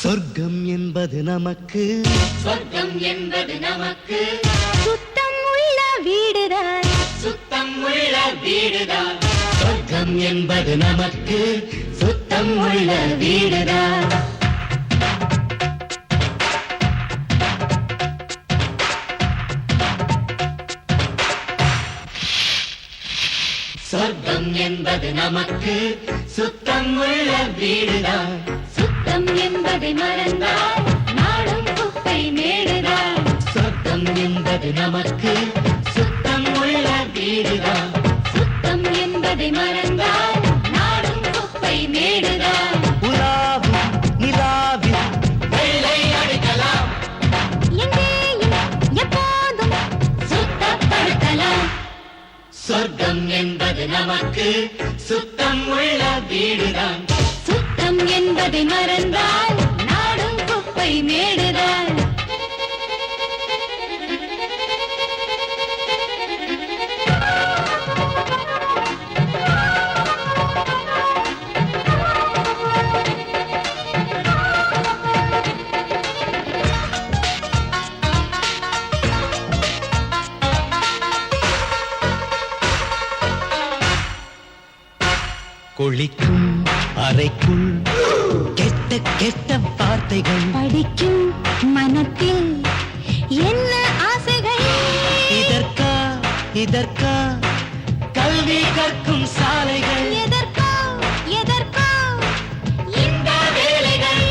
சொர்க்கம் என்பது நமக்கு சொர்க்கம் என்பது நமக்கு சுத்தம் உள்ள வீடுதான் சுத்தம் உள்ள வீடுதான் சொர்க்கம் என்பது நமக்கு சுத்தம் உள்ள வீடுதான் சொர்க்கம் என்பது நமக்கு சுத்தம் உள்ள வீடுதான் சுத்தம் என்பதை மறந்தால் நாடும் குப்பை மேடுதான் சொர்க்கம் என்பது நமக்கு சுத்தம் உள்ள வீடுதான் சுத்தம் என்பதை மறந்தால் நாடும் குப்பை மேடுதான் உலாவும் நிலாவில் வெள்ளை அடிக்கலாம் எங்கேயும் எப்போதும் சுத்தப்படுத்தலாம் சொர்க்கம் என்பது நமக்கு சுத்தம் உள்ள வீடுதான் சுத்தம் என்பதை மறந்தால் நாடும் குப்பை மேடுதான் குளிக்கும் அறைக்குள் கெட்ட கெட்ட வார்த்தைகள் படிக்கும் மனத்தில் என்ன ஆசைகள் இதற்கா இதற்கா கல்வி கற்கும் சாலைகள் எதற்கோ எதற்கோ இந்த வேலைகள்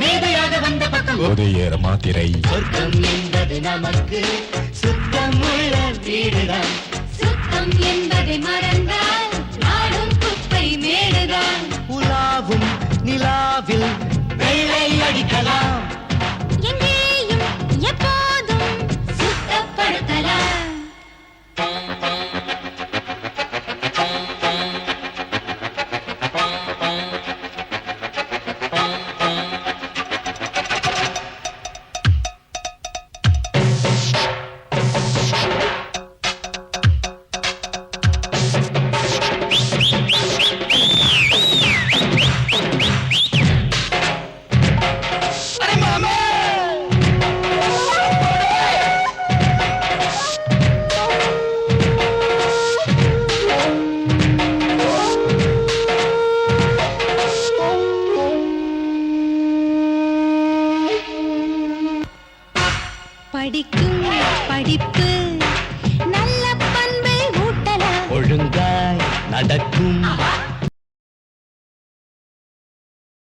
மேதையாக வந்த பக்கம் உதயர் மாத்திரை சொர்க்கம் என்பது நமக்கு சுத்தம் உள்ள வீடுதான் சுத்தம் என்பதை மறந்தால் நாடும் குப்பை மேடுதான் உலாவும் நிலாவில் வெள்ளை அடிக்கலாம் எங்கேயும் எப்போதும் சுத்தப்படுத்தலாம் படிக்கும் படிப்பு நல்ல பண்பை ஊட்டலாம் ஒழுங்காய் நடக்கும்